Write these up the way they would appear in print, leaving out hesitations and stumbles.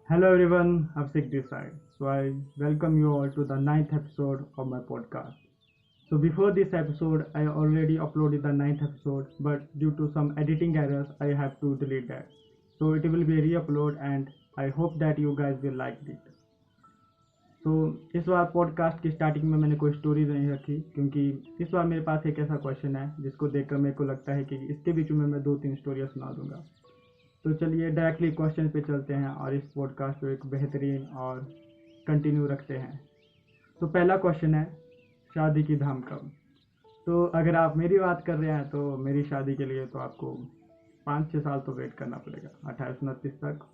Hello everyone, Abhishek this side. So I welcome you all to the ninth episode of my podcast. So before this episode, I already uploaded the ninth episode, but due to some editing errors, I have to delete that. So it will be re-upload, and I hope that you guys will like it. तो इस बार podcast की starting में मैंने कोई story नहीं रखी क्योंकि इस बार मेरे पास एक ऐसा क्वेश्चन है जिसको देखकर मेरे को लगता है कि इसके बीच में मैं दो तीन स्टोरियाँ सुना दूंगा। तो चलिए डायरेक्टली क्वेश्चन पे चलते हैं और इस पॉडकास्ट को एक बेहतरीन और कंटिन्यू रखते हैं। तो पहला क्वेश्चन है, शादी की धाम कब? तो अगर आप मेरी बात कर रहे हैं तो मेरी शादी के लिए तो आपको 5-6 साल तो वेट करना पड़ेगा, 28-29 तक।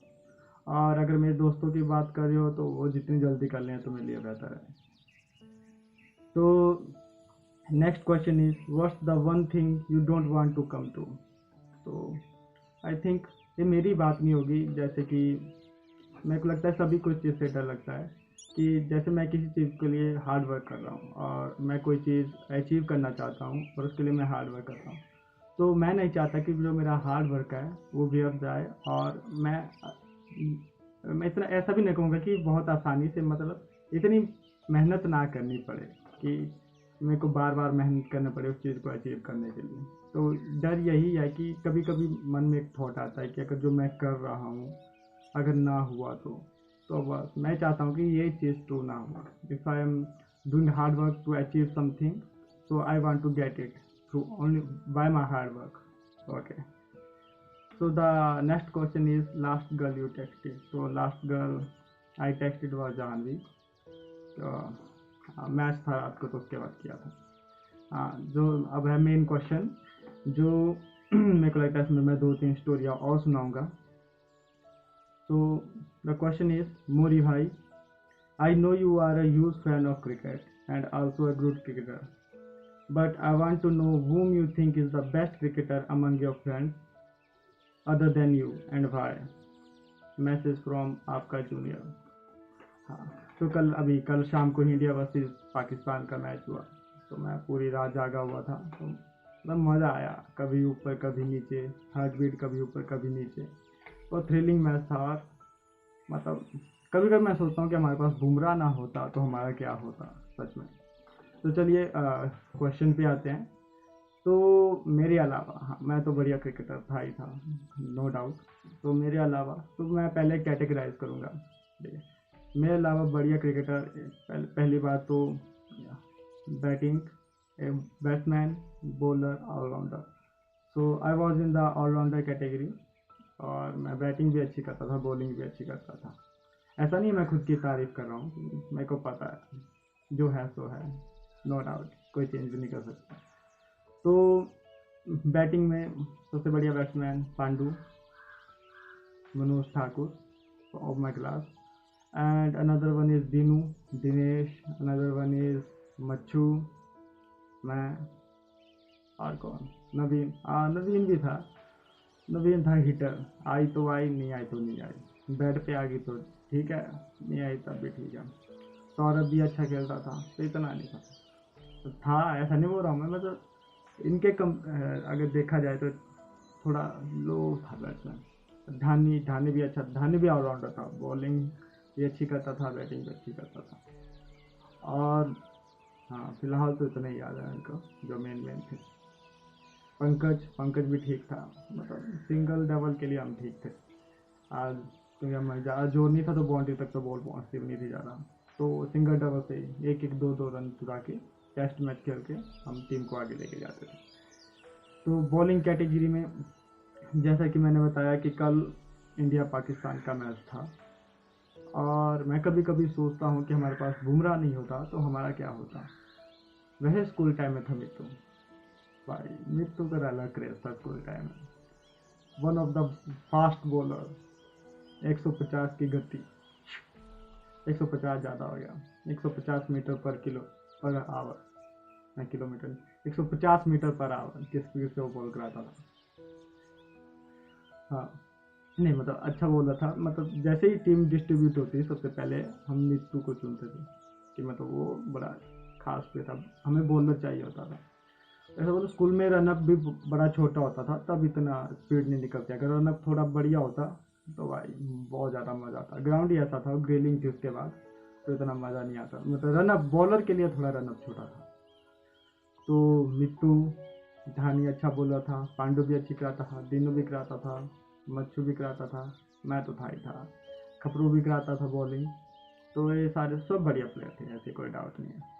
और अगर मेरे दोस्तों की बात कर रहे हो तो वो जितनी जल्दी कर लें तो मेरे लिए बेहतर है। तो next question is, what's the one thing you don't want to come to? तो आई थिंक ये मेरी बात नहीं होगी, जैसे कि मेरे को लगता है सभी को इस चीज़ से डर लगता है कि जैसे मैं किसी चीज़ के लिए हार्ड वर्क कर रहा हूँ और मैं कोई चीज़ अचीव करना चाहता हूँ और उसके लिए मैं हार्ड वर्क कर रहा हूँ, तो मैं नहीं चाहता कि जो मेरा हार्ड वर्क है वो व्यर्थ जाए। और मैं इतना ऐसा भी नहीं कहूँगा कि बहुत आसानी से, मतलब इतनी मेहनत ना करनी पड़े कि मेरे को बार बार मेहनत करना पड़े उस चीज़ को अचीव करने के लिए। तो डर यही है कि कभी कभी मन में एक थॉट आता है कि अगर जो मैं कर रहा हूँ अगर ना हुआ तो बस मैं चाहता हूँ कि ये चीज़ ट्रू ना हो। If I am doing hard work to achieve something, so I want to get it through only by my hard work. Okay, so the next question is, last girl you texted? So last girl I texted was Janvi। तो match था रात को तो उसके बाद किया था। जो अब है मेन क्वेश्चन, जो मेरे को लगता है इसमें मैं दो तीन स्टोरियाँ और सुनाऊंगा। तो द क्वेश्चन इज, मोरी भाई, I know you are a huge fan of cricket and also a good cricketer, but I want to know whom you think is the best cricketer among your friends other than you and why। Message from आपका junior. हाँ, तो कल शाम को India versus Pakistan का match हुआ, तो मैं पूरी रात जागा हुआ था। तो मतलब मज़ा आया, कभी ऊपर कभी नीचे, हार्ट बीट कभी ऊपर कभी नीचे। तो थ्रिलिंग मैच था। और मतलब कभी कभी मैं सोचता हूँ कि हमारे पास बुमराह ना होता तो हमारा क्या होता सच में। तो चलिए क्वेश्चन पे आते हैं। तो मेरे अलावा, हाँ मैं तो बढ़िया क्रिकेटर था ही था, नो डाउट। तो मेरे अलावा तो मैं पहले कैटेगराइज करूँगा। ठीक है, मेरे अलावा बढ़िया क्रिकेटर, पहली बात तो batting, batsman, bowler, all-rounder. So I was in the all-rounder category. और मैं बैटिंग भी अच्छी करता था, बॉलिंग भी अच्छी करता था। ऐसा नहीं मैं खुद की तारीफ कर रहा हूँ, मेरे को पता है जो है सो है, नो डाउट, कोई चेंज भी नहीं कर सकता। तो बैटिंग में सबसे बढ़िया batsman Pandu, Manoj Thakur of my class. And another one is Dinu, Dinesh. Another one is Macchu, मैं। और कौन? नवीन। नवीन भी था। नवीन था हिटर, आई तो आई, नहीं आई तो नहीं आई। बैट पे आ गई तो ठीक है, नहीं आई तब भी ठीक है। सौरभ भी अच्छा खेलता था, तो इतना नहीं था। तो था, ऐसा नहीं बोल रहा हूँ मैं, मतलब इनके कम अगर देखा जाए तो थोड़ा लो था बैट्समैन। धानी धानी भी अच्छा, धानी भी ऑलराउंडर था, बॉलिंग भी अच्छी करता था, बैटिंग भी अच्छी करता था। और हाँ, फिलहाल तो इतना ही याद है इनको जो मेन मेन थे। पंकज पंकज भी ठीक था, मतलब सिंगल डबल के लिए हम ठीक थे। आज क्योंकि हम ज़्यादा जोर नहीं था तो बाउंड्री तक तो बॉल पहुँचती भी नहीं थी ज़्यादा। तो सिंगल डबल से एक एक दो दो रन चुरा के टेस्ट मैच खेल के हम टीम को आगे लेके जाते थे। तो बॉलिंग कैटेगरी में जैसा कि मैंने बताया कि कल इंडिया पाकिस्तान का मैच था, और मैं कभी कभी सोचता हूँ कि हमारे पास बुमराह नहीं होता तो हमारा क्या होता। वह स्कूल टाइम में था मित्तू, भाई मित्तू का अलग क्रेज था स्कूल टाइम में। One of the fast bowler, 150 की गति, 150 ज़्यादा हो गया, 150 मीटर पर किलो पर आवर, ना किलोमीटर, 150 मीटर पर आवर की स्पीड से वो बॉल कराता था। हाँ, नहीं मतलब अच्छा बोला था, मतलब जैसे ही टीम डिस्ट्रीब्यूट होती है सबसे पहले हम नीतू को चुनते थे कि मतलब वो बड़ा खास पे था, हमें बॉलर चाहिए होता था। ऐसा बोलो स्कूल में रनअप भी बड़ा छोटा होता था, तब इतना स्पीड नहीं निकलती। अगर रनअप थोड़ा बढ़िया होता तो भाई बहुत ज़्यादा मज़ा आता। ग्राउंड ही ऐसा था, ग्रेलिंग थी उसके बाद, तो इतना मज़ा नहीं आता। मतलब रनअप बॉलर के लिए थोड़ा रनअप छोटा था। तो मित्तू धानी अच्छा बॉलर था, पांडु भी अच्छी कराता था, दिनू भी कराता था, मच्छू भी कराता था, मैं तो था ही था, खपरू भी कराता था बॉलिंग। तो ये सारे सब बढ़िया प्लेयर थे, ऐसे कोई डाउट नहीं है।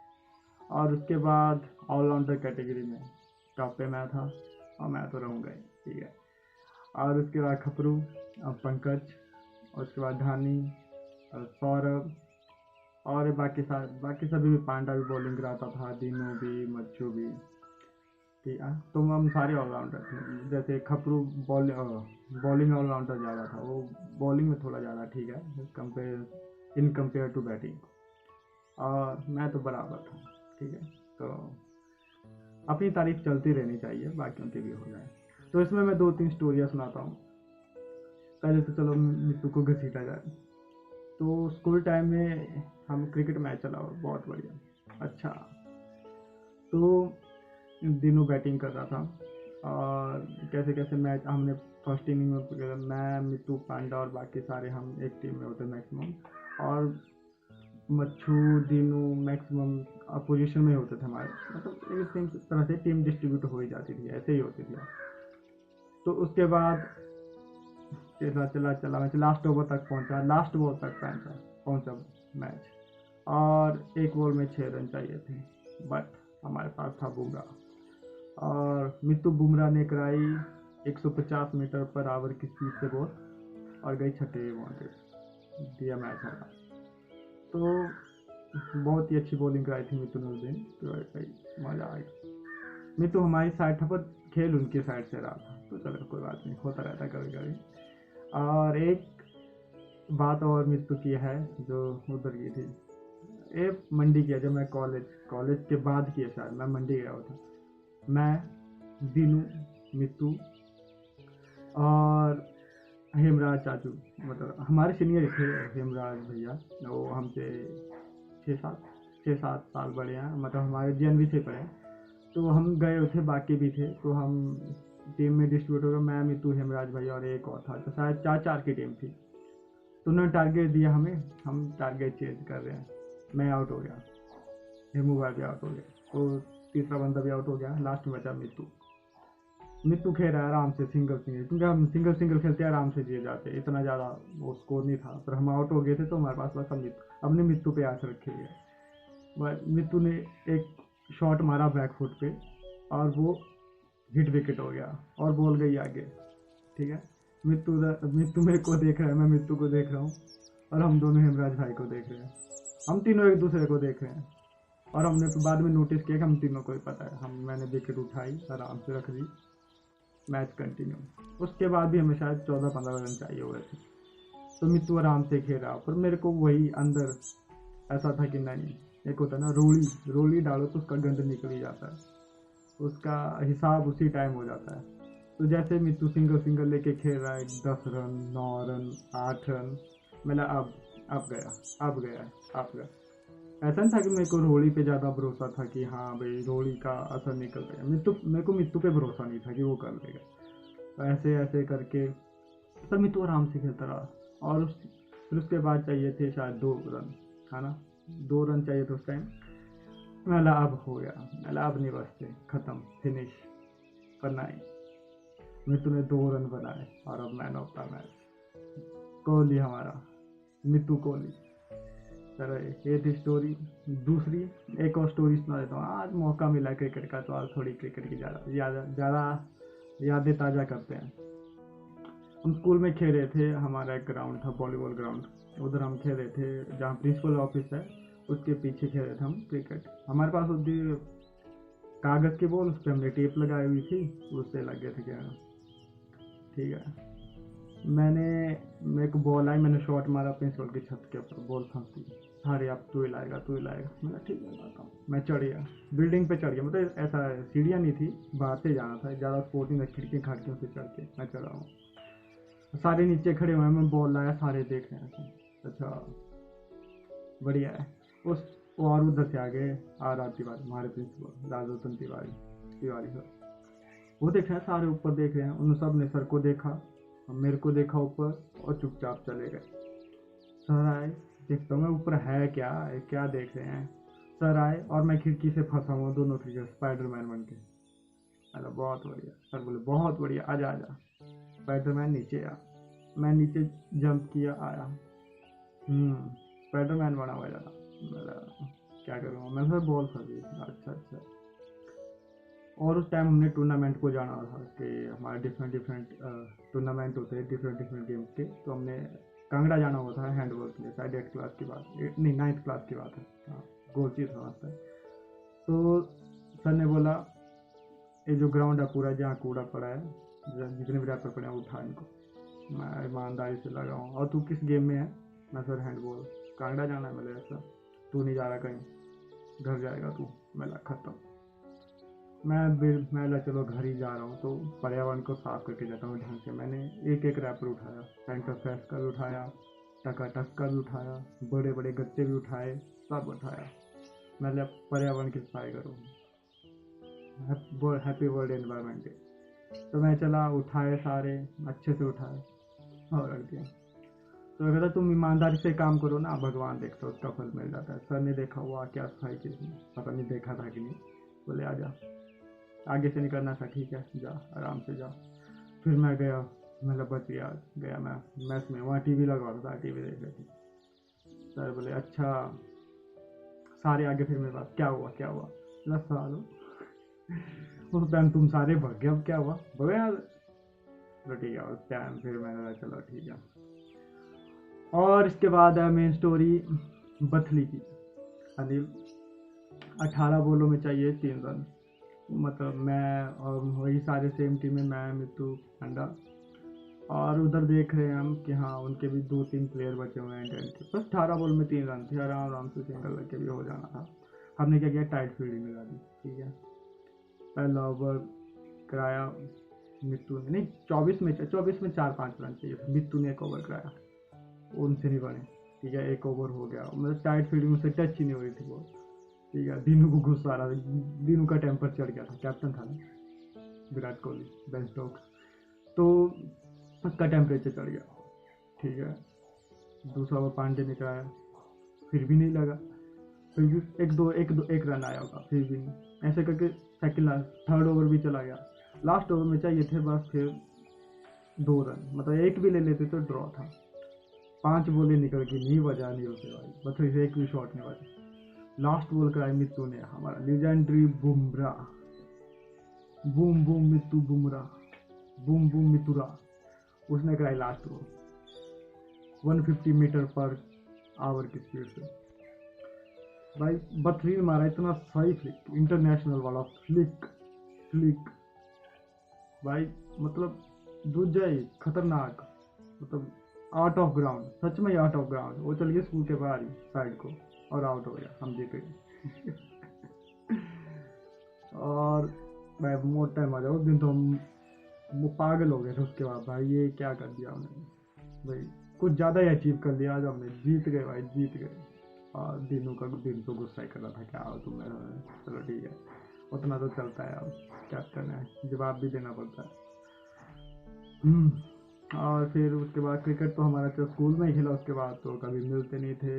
और उसके बाद ऑलराउंडर कैटेगरी में टॉप पे मैं था, और मैं तो रहूँगा ही, ठीक है। और उसके बाद खपरू, और पंकज, और उसके बाद धानी, और सौरभ, और बाकी सभी भी, पांडा भी बॉलिंग कराता था, दीनू भी, मच्छू भी, ठीक है। तो हम सारे ऑलराउंडर थे। जैसे खपरू बॉलिंग ऑलराउंडर ज़्यादा था, वो बॉलिंग में थोड़ा ज़्यादा ठीक है इन कंपेयर टू बैटिंग, और मैं तो बराबर था, ठीक है। तो अपनी तारीफ चलती रहनी चाहिए, बाकियों की भी हो जाए। तो इसमें मैं 2-3 स्टोरियाँ सुनाता हूँ। पहले तो चलो मित्तू को घसीटा जाए। तो स्कूल टाइम में हम क्रिकेट मैच चला, बहुत बढ़िया, अच्छा। तो दिनों बैटिंग कर रहा था, और कैसे कैसे मैच हमने फर्स्ट इनिंग में, मैं, मित्तू, पांडा और बाकी सारे हम एक टीम में होते मैक्सिमम, और मच्छू, दिनू मैक्सिमम अपोजिशन में होते थे हमारे। मतलब एक सेम तरह से टीम डिस्ट्रीब्यूट हो ही जाती थी, ऐसे ही होती थी। तो उसके बाद चला चला चला मैच लास्ट ओवर तक पहुंचा, लास्ट बॉल तक पहुंचा मैच, और एक बॉल में 6 रन चाहिए थे, बट हमारे पास था बुमराह, और मित्तू बुमराह ने कराई 150 मीटर पर आवर की स्पीड से बॉल, और गई छठे बाउंड्री, दिया मैच हमारा। तो बहुत ही अच्छी बॉलिंग कराई थी मित्तू ने उस दिन, तो भाई मज़ा आ गया। मित्तू हमारी साइड था, पर खेल उनकी साइड से रहा था, तो चलो कोई बात नहीं, होता रहता कभी कभी। और एक बात और मित्तू की है जो उधर की थी, ये मंडी किया, जब मैं कॉलेज के बाद किया, शायद मैं मंडी गया हुआ था, मैं, दीनू, मित्तू, और हेमराज चाचू, मतलब हमारे सीनियर थे हेमराज भैया, वो हमसे 6-7 साल बड़े हैं, मतलब हमारे जेएनवी से पड़े हैं। तो हम गए हुए थे, बाकी भी थे, तो हम टीम में डिस्ट्रीब्यूट हो गए, मैं, मित्तू, हेमराज भैया और एक और था, तो शायद 4-4 की टीम थी। तो उन्होंने टारगेट दिया हमें, हम टारगेट चेंज कर रहे हैं, मैं आउट हो गया, हेमू भाई भी आउट हो गया, तो तीसरा बंदा भी आउट हो गया, लास्ट में बचा मित्तू। मित्तू खेल रहा है आराम से सिंगल सिंगल, क्योंकि हम सिंगल सिंगल खेलते आराम से जीत जाते, इतना ज़्यादा वो स्कोर नहीं था, पर हम आउट हो गए थे, तो हमारे पास बस अपने मित्तू पे आस रखी है। बस मित्तू ने एक शॉट मारा बैक फुट पे, और वो हिट विकेट हो गया, और बॉल गई आगे, ठीक है। मित्तू मेरे को देख रहा है, मैं मित्तू को देख रहा हूँ, और हम दोनों हेमराज भाई को देख रहे हैं, हम तीनों एक दूसरे को देख रहे हैं। और हमने फिर बाद में नोटिस किया कि हम तीनों को ही पता है, मैंने विकेट उठाई, आराम से रख दी, मैच कंटिन्यू। उसके बाद भी हमें शायद 14-15 रन चाहिए हुए थे, तो मित्तू आराम से खेल रहा, पर मेरे को वही अंदर ऐसा था कि नहीं, एक होता है ना, रोली रोली डालो तो उसका गंद निकल ही जाता है, उसका हिसाब उसी टाइम हो जाता है। तो जैसे मित्तू सिंगल सिंगल लेके खेल रहा है, 10 रन, 9 रन, 8 रन, मैंने अब गया, अब गया, अब गया। ऐसा नहीं था कि मेरे को रोली पे ज़्यादा भरोसा था कि हाँ भाई रोली का असर निकल गया, मेरे को मित्तू पे भरोसा नहीं था कि वो कर लेगा। तो ऐसे ऐसे करके, पर मित्तू आराम से खेलता रहा, और फिर उसके बाद चाहिए थे शायद 2 रन, है ना, 2 रन चाहिए थे उस टाइम। मैंने अब हो गया, मैंने अब नहीं बचते, ख़त्म, फिनिश। पर नहीं, मित्तू ने 2 रन बनाए, और अब man of the match Kohli हमारा, मित्तू कोहली। चलो ये थी स्टोरी। दूसरी एक और स्टोरी सुना देता हूँ, आज मौका मिला क्रिकेट का, तो आज थोड़ी क्रिकेट की ज़्यादा यादें ताज़ा करते हैं। हम स्कूल में खेल रहे थे, हमारा एक ग्राउंड था, वॉलीबॉल ग्राउंड, उधर हम खेल रहे थे, जहाँ प्रिंसिपल ऑफिस है उसके पीछे खेल रहे थे हम क्रिकेट। हमारे पास उधर कागज़ की बॉल, उस पर हमने टेप लगाई हुई थी, उससे लग गए थे क्या, ठीक है। मेरे को बॉल आई, मैंने शॉट मारा प्रिंसिपल की छत के ऊपर, बॉल फंसी, अरे अब तू ही लाएगा, तू ही लाएगा, मैंने ठीक है लाता हूँ। मैं चढ़ गया, बिल्डिंग पे चढ़ गया, मतलब ऐसा सीढ़ियाँ नहीं थी, बाहर से जाना था, ज़्यादा स्पोर्ट नहीं था, खिड़कियों खाड़कियों से चढ़ के मैं चढ़ा हूँ। सारे नीचे खड़े हुए हैं, मैं बॉल लाया, सारे देख रहे हैं, अच्छा बढ़िया है। उस और उधर से आगे R तिवारी, हमारे प्रिंसिपल राजोतन तिवारी तिवारी सर, वो देख रहे हैं, सारे ऊपर देख रहे हैं, उन सब ने सर को देखा, मेरे को देखा ऊपर और चुपचाप चले गए। सर आए, देखता हूँ मैं ऊपर है क्या, क्या देख रहे हैं। सर आए और मैं खिड़की से फंसा हुआ, दोनों खिड़की स्पाइडरमैन बन के। अरे बहुत बढ़िया। सर बोले बहुत बढ़िया, आजा आजा। स्पाइडरमैन नीचे आ। मैं नीचे जंप किया, आया। स्पाइडरमैन बना हुआ जाता। मेरा क्या करूँगा मैं, सर बॉल फंस गई। अच्छा अच्छा। और उस टाइम हमने टूर्नामेंट को जाना था कि हमारे डिफरेंट डिफरेंट टूर्नामेंट होते हैं डिफरेंट डिफरेंट गेम्स के। तो हमने कांगड़ा जाना हुआ था हैंडबॉल के लिए, शायद 8th क्लास की बात, नहीं 9th क्लास की बात है। हाँ, गोलची था वहाँ पर। तो सर ने बोला ये जो ग्राउंड है पूरा जहाँ कूड़ा पड़ा है, जितने भी रैपर पड़े हैं उठा इनको। मैं ईमानदारी से लगा हूँ। और तू किस गेम में है? मैं सर हैंडबॉल। कांगड़ा जाना है? मेरे ऐसा तू नहीं जा रहा कहीं, घर जाएगा तू। मैं खत्म। मैं चलो घर ही जा रहा हूँ, तो पर्यावरण को साफ करके जाता हूँ ढंग से। मैंने एक एक रैपर उठाया, सेंटर फ्रेश का भी उठाया, टकाटक का भी उठाया, बड़े बड़े गत्ते भी उठाए, सब उठाया। मैं पर्यावरण की सफाई करूँ, हैप्पी वर्ल्ड एनवायरमेंट डे। तो मैं चला, उठाए सारे, अच्छे से उठाए और रख दिया। तो कहता तुम ईमानदारी से काम करो ना, भगवान देखता है, उसका फल मिल जाता है। सर ने देखा हुआ क्या सफाई की, पता नहीं देखा था कि नहीं। बोले आ जा, आगे से नहीं करना था, ठीक है जा आराम से जा। फिर मैं गया, मतलब बच गया मैं मैस में। वहाँ टीवी लगा था, टीवी देख रहे थे। सर बोले अच्छा, सारे आगे फिर मेरे पास, क्या हुआ क्या हुआ? बोला सालो उस टाइम तुम सारे भग गए, अब क्या हुआ? भगे यहाँ से। चलो ठीक है, उस टाइम फिर मैंने कहा चलो ठीक है। और इसके बाद है मेन स्टोरी बथली की। अनिल 18 बॉलों में चाहिए 3 रन। मतलब मैं और वही सारे सेम टीम में, मैं मित्तू अंडा। और उधर देख रहे हैं हम कि हाँ उनके भी 2-3 प्लेयर बचे हुए हैं इंडियन के। बस 18 बॉल में 3 रन थे, आराम आराम से सिंगल लग के भी हो जाना था। हमने क्या किया, टाइट फील्डिंग लगा दी। ठीक है, पहला ओवर कराया मित्तू ने, नहीं 24 में 4-5 रन चाहिए था। मित्तू ने एक ओवर कराया, उनसे नहीं बने। ठीक है, एक ओवर हो गया, मतलब टाइट फील्डिंग से टच ही नहीं हो रही थी बॉल। ठीक है, दीनू को गुस्सा आ रहा था, दीनू का टेम्पर चढ़ गया था, कैप्टन था ना विराट कोहली, बेन स्टोक्स। तो उसका टेम्परेचर चढ़ गया। ठीक है, दूसरा ओवर पांडे ने कराया, फिर भी नहीं लगा। फिर भी एक रन आया होगा, फिर भी नहीं। ऐसे करके सेकंड लास्ट थर्ड ओवर भी चला गया। लास्ट ओवर में चाहिए थे बस फिर 2 रन, मतलब एक भी ले लेते तो ड्रॉ था। 5 बॉलें निकल गई, नहीं बजा नहीं होते भाई, मतलब एक भी शॉट नहीं बजा। लास्ट बॉल कराई मित्तू ने, हमारा legendary Bumrah. Boom boom Mittu Bumrah, boom boom Mitura. उसने कराई last ball 150 metre per hour की स्पीड से। भाई बथरीन मारा, इतना सही फ्लिक, इंटरनेशनल वाला फ्लिक फ्लिक भाई। मतलब दूजा ही खतरनाक, मतलब आउट ऑफ ग्राउंड, सच में आउट ऑफ ग्राउंड। वो चल गया स्कूल के बाहर ही साइड को और आउट हो गया, हम जीते गए। और भाई बहुत टाइम आ जाओ, उस दिन तो हम वो पागल हो गए थे उसके बाद। भाई ये क्या कर दिया हमने, भाई कुछ ज़्यादा ही अचीव कर लिया आज हमने, जीत गए भाई जीत गए। और दिन तो गुस्सा ही कर रहा था, क्या हो तुम मेरा। चलो ठीक है, उतना तो चलता है, अब क्या करना है, जवाब भी देना पड़ता है। और फिर उसके बाद क्रिकेट तो हमारा तो स्कूल में ही खेला, उसके बाद तो कभी मिलते नहीं थे,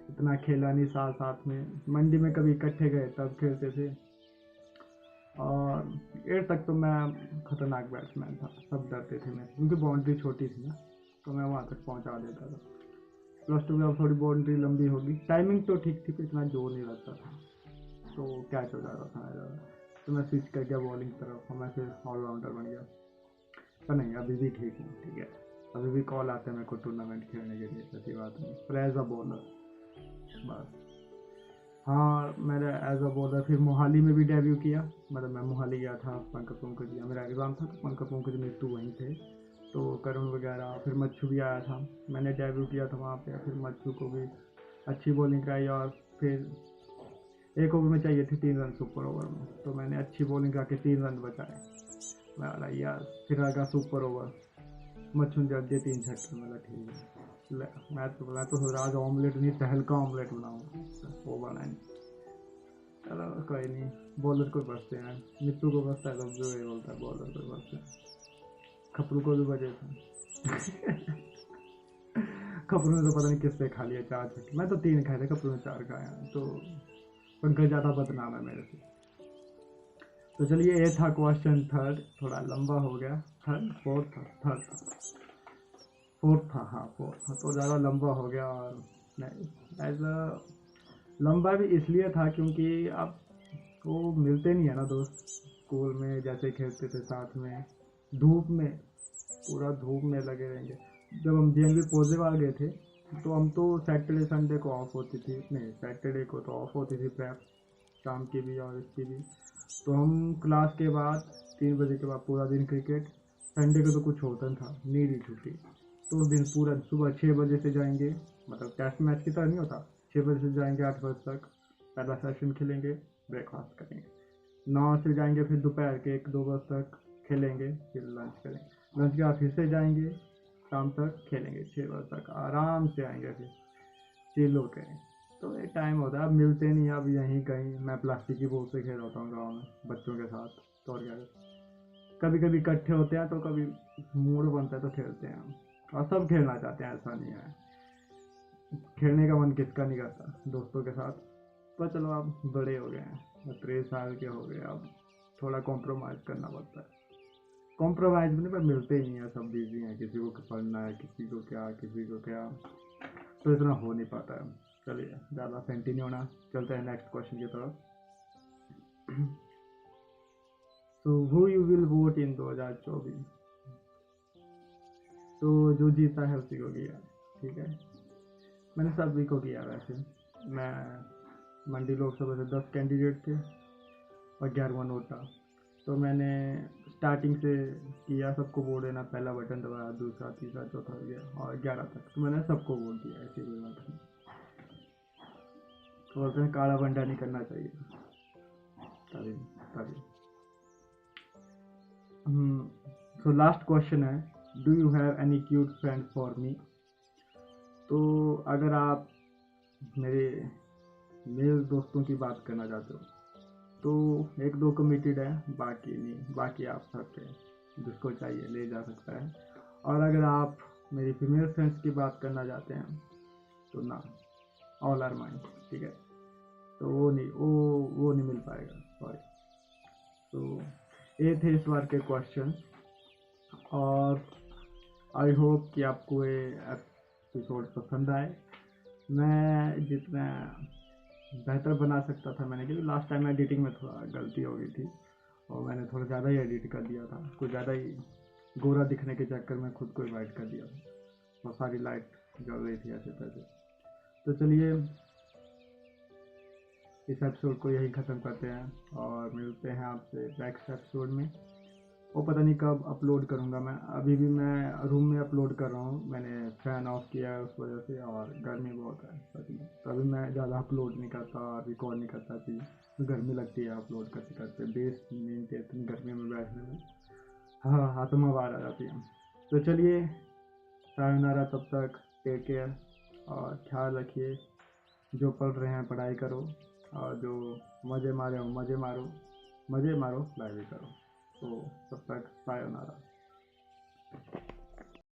इतना खेला नहीं साथ साथ में। मंडी में कभी इकट्ठे गए तब खेलते थे। और 8 तक तो मैं खतरनाक बैट्समैन था, सब डरते थे मैं, क्योंकि बाउंड्री छोटी थी ना, तो मैं वहाँ तक पहुँचा देता था। +2 में अब थोड़ी बाउंड्री लंबी होगी, टाइमिंग तो ठीक थी, इतना जोर नहीं लगता था, तो कैच हो जाता था मेरा। तो मैं स्विच कर गया बॉलिंग तरफ, और मैं फिर ऑलराउंडर बन गया। पर नहीं, अभी भी ठीक हूँ। ठीक है, अभी भी कॉल आते हैं मेरे को टूर्नामेंट खेलने के लिए, ऐसी बात नहीं, पर एज अ बॉलर बस। हाँ, मैंने एज अ बॉलर फिर मोहाली में भी डेब्यू किया। मतलब मैं मोहाली गया था, पंकज जी, मेरा एग्ज़ाम था, तो पंकज मिट्टू वहीं थे, तो करुण वगैरह, फिर मच्छू भी आया था। मैंने डेब्यू किया था वहाँ पे, फिर मच्छू को भी अच्छी बॉलिंग कराई। और फिर एक ओवर में चाहिए थे 3 रन सुपर ओवर में, तो मैंने अच्छी बॉलिंग करा के 3 रन बचाए। मैं बोला यार, फिर आगा सुपर ओवर, मच्छू ने जब दिए 3 छक्के। मतलब ठीक है, मैं तो सोच रहा आज ऑमलेट नहीं, तहलका ऑमलेट बनाऊँ, वो बना नहीं। चलो कोई नहीं, बॉलर को बचते हैं, मिट्टू को बचता है तब जो ये बोलता है बॉलर को बचते हैं। खपरू को भी बजे थे। खपरू ने तो पता नहीं किससे खा लिया 4 छक्के, मैं तो 3 खाए थे, खपरू ने 4 खाया, तो पंकज ज़्यादा बदनाम है मेरे से। तो चलिए ये था क्वेश्चन थर्ड, थोड़ा लंबा हो गया। थर्ड फोर्थ था, थर्ड था, फोर्थ था, हाँ फोर्थ था, तो ज़्यादा लंबा हो गया। और नहीं, एज अ लंबा भी इसलिए था क्योंकि अब वो मिलते नहीं है ना दोस्त। स्कूल में जैसे खेलते थे साथ में, धूप में, पूरा धूप में लगे रहेंगे। जब हम DNV पोजेवाल गए थे तो हम तो सैटरडे संडे को ऑफ होती थी, नहीं सैटरडे को तो ऑफ होती थी प्रेप, शाम की भी और इसकी भी। तो हम क्लास के बाद 3 बजे के बाद पूरा दिन क्रिकेट, संडे को तो कुछ होता था, नीडी छुट्टी। तो उस दिन पूरा सुबह 6 बजे से जाएंगे, मतलब टेस्ट मैच की तरह नहीं होता, 6 बजे से जाएंगे 8 बजे तक, पहला सेशन खेलेंगे, ब्रेकफास्ट करेंगे, 9 से जाएंगे, फिर दोपहर के 1-2 बजे तक खेलेंगे, फिर लंच करेंगे, लंच के बाद फिर से जाएंगे, शाम तक खेलेंगे, 6 बजे तक आराम से आएंगे, फिर चिल होके। तो ये टाइम होता है, अब मिलते नहीं, अब यहीं कहीं मैं प्लास्टिक की बॉल से खेल होता हूँ गाँव में बच्चों के साथ। तो और क्या, कभी कभी इकट्ठे होते हैं तो कभी मूड बनता है तो खेलते हैं, और सब खेलना चाहते हैं, ऐसा नहीं है, खेलने का मन किसका नहीं करता दोस्तों के साथ। पर चलो अब बड़े हो गए हैं, 23 साल के हो गए, अब थोड़ा कॉम्प्रोमाइज़ करना पड़ता है। कॉम्प्रोमाइज़ भी नहीं, पर मिलते ही नहीं है, सब बिजी हैं, किसी को पढ़ना है, किसी को क्या, किसी को क्या, तो इतना हो नहीं पाता है। चलिए ज़्यादा सेंटी नहीं होना, चलते हैं नेक्स्ट क्वेश्चन की तरफ। तो who you will vote in 2024? तो जो जीता है उसी को किया, ठीक है। मैंने सभी को किया वैसे, मैं मंडी लोकसभा से 10 कैंडिडेट थे और 11वां नोट था, तो मैंने स्टार्टिंग से किया, सबको वोट देना, पहला बटन दबाया, दूसरा, तीसरा, चौथा गया और 11 तक, तो मैंने सबको वोट दिया, ऐसी कोई बात नहीं। तो बोलते हैं काला बंडा नहीं करना चाहिए, तभी तभी। सो लास्ट क्वेश्चन है, do you have any cute friend for me? तो अगर आप मेरे मेल दोस्तों की बात करना चाहते हो तो 1-2 कमिटेड है, बाकी नहीं, बाकी आप सबके, जिसको चाहिए ले जा सकता है। और अगर आप मेरी फीमेल फ्रेंड्स की बात करना चाहते हैं तो ना, ऑल आर माइन, ठीक है, तो वो नहीं मिल पाएगा, सॉरी। तो ये थे इस बार के क्वेश्चन, और आई होप कि आपको ये एपिसोड पसंद आए। मैं जितना बेहतर बना सकता था मैंने, क्योंकि लास्ट टाइम एडिटिंग में थोड़ा गलती हो गई थी और मैंने थोड़ा ज़्यादा ही एडिट कर दिया था, कुछ ज़्यादा ही गोरा दिखने के चक्कर में खुद को ही वाइट कर दिया था, बहुत सारी लाइट जल रही थी ऐसे तैसे। तो चलिए इस एपिसोड को यही ख़त्म करते हैं और मिलते हैं आपसे नेक्स्ट एपिसोड में। वो पता नहीं कब अपलोड करूँगा, मैं अभी भी मैं रूम में अपलोड कर रहा हूँ, मैंने फ़ैन ऑफ किया है उस वजह से, और गर्मी बहुत है सच में, तो अभी मैं ज़्यादा अपलोड नहीं करता और रिकॉर्ड नहीं करता कि गर्मी लगती है अपलोड करते करते, बेस नींद इतनी गर्मी में बैठने में, हाँ आत्मा बाहर आ जाती है। तो चलिए सायोनारा, तब तक टेक केयर और ख्याल रखिए, जो पढ़ रहे हैं पढ़ाई करो, और जो मज़े मारे हो मज़े मारो, मज़े मारो, पढ़ाई भी करो। तो तब तक सायोनारा।